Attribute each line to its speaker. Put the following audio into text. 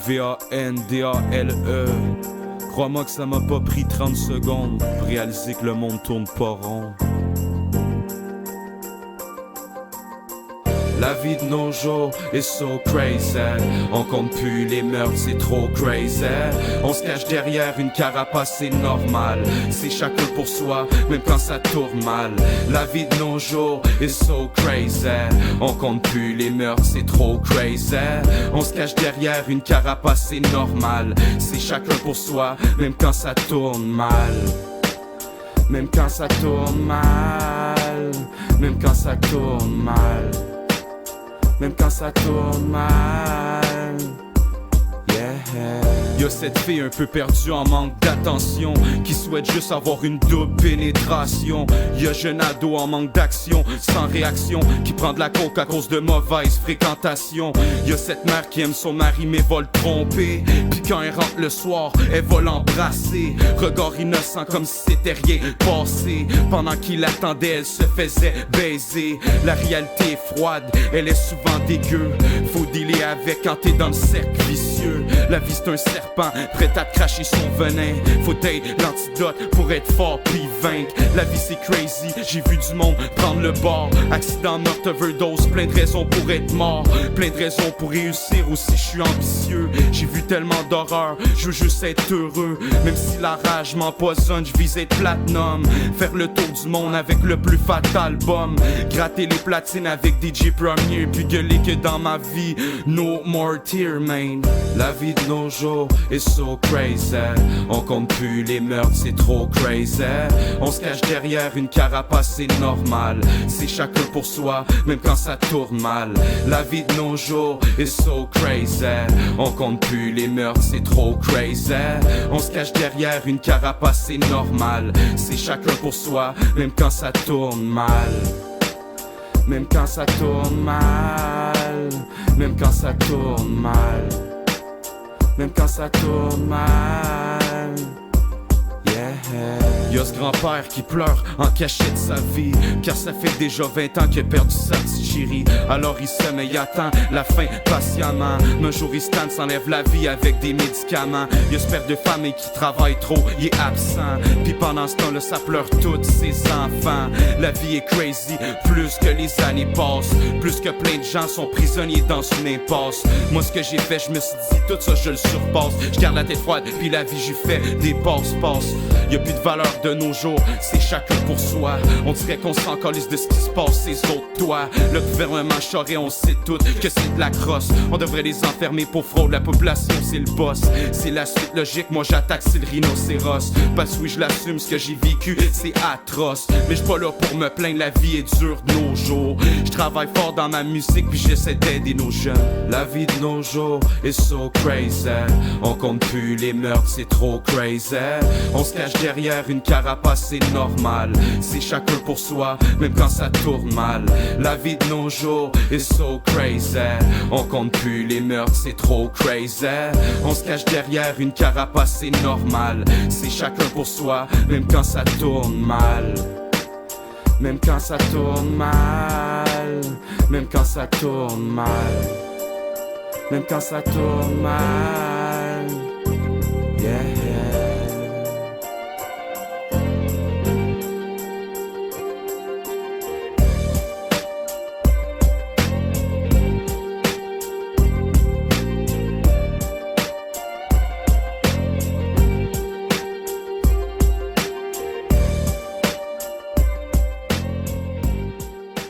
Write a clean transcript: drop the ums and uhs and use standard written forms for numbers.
Speaker 1: V-A-N-D-A-L-E. Crois-moi que ça m'a pas pris 30 secondes pour réaliser que le monde tourne pas rond. La vie de nos jours est so crazy. On compte plus les meurtres, c'est trop crazy. On se cache derrière une carapace, c'est normal. C'est chacun pour soi, même quand ça tourne mal. La vie de nos jours est so crazy. On compte plus les meurtres, c'est trop crazy. On se cache derrière une carapace, c'est normal. C'est chacun pour soi, même quand ça tourne mal. Même quand ça tourne mal. Même quand ça tourne mal. Même quand ça tourne mal. Yeah. Y'a cette fille un peu perdue en manque d'attention, qui souhaite juste avoir une double pénétration. Y'a jeune ado en manque d'action, sans réaction, qui prend de la coke à cause de mauvaise fréquentation. Y'a cette mère qui aime son mari mais va le tromper, puis quand elle rentre le soir, elle va l'embrasser. Regard innocent comme si c'était rien passé. Pendant qu'il attendait, elle se faisait baiser. La réalité est froide, elle est souvent dégueu. Faut dealer avec quand t'es dans le cercle vicieux. La vie c'est un serpent, prêt à te cracher son venin. Faut être l'antidote pour être fort puis vaincre. La vie c'est crazy, j'ai vu du monde prendre le bord. Accident, meurtre, overdose, plein de raisons pour être mort. Plein de raisons pour réussir aussi, je suis ambitieux. J'ai vu tellement d'horreur, je veux juste être heureux. Même si la rage m'empoisonne, je vise être platinum. Faire le tour du monde avec le plus fat album. Gratter les platines avec DJ Premier, puis gueuler que dans ma vie, no more tear, man. La vie de nos jours est so crazy. On compte plus les meurtres, c'est trop crazy. On se cache derrière une carapace, c'est normal. C'est chacun pour soi, même quand ça tourne mal. La vie de nos jours est so crazy. On compte plus les meurtres, c'est trop crazy. On se cache derrière une carapace, c'est normal. C'est chacun pour soi, même quand ça tourne mal. Même quand ça tourne mal. Même quand ça tourne mal. Même quand ça tourne mal. Yeah. Y'a ce grand-père qui pleure en cachette sa vie, car ça fait déjà 20 ans qu'il a perdu sa petite chérie. Alors il se met, il attend la fin patiemment. Un jour il stand, s'enlève la vie avec des médicaments. Y'a ce père de famille qui travaille trop, il est absent. Puis pendant ce temps-là ça pleure tous ses enfants. La vie est crazy, plus que les années passent. Plus que plein de gens sont prisonniers dans une impasse. Moi ce que j'ai fait, je me suis dit tout ça je le surpasse. Je garde la tête froide, puis la vie j'y fais des passe-passe. Y'a plus de valeur de nos jours, c'est chacun pour soi. On dirait qu'on s'en calisse de ce qui se passe, ces autres toits. Le gouvernement charré, on sait tout que c'est de la crosse. On devrait les enfermer pour fraude, la population c'est le boss. C'est la suite logique, moi j'attaque c'est le rhinocéros. Parce que oui je l'assume, ce que j'ai vécu c'est atroce. Mais j'suis pas là pour me plaindre, la vie est dure de nos jours. J'travaille fort dans ma musique puis j'essaie d'aider nos jeunes. La vie de nos jours est so crazy. On compte plus les meurtres, c'est trop crazy. On se cache derrière une carapace, c'est normal. C'est chacun pour soi, même quand ça tourne mal. La vie de nos jours est so crazy. On compte plus les meurtres, c'est trop crazy. On se cache derrière une carapace, c'est normal. C'est chacun pour soi, même quand ça tourne mal. Même quand ça tourne mal. Même quand ça tourne mal. Même quand ça tourne mal. Yeah.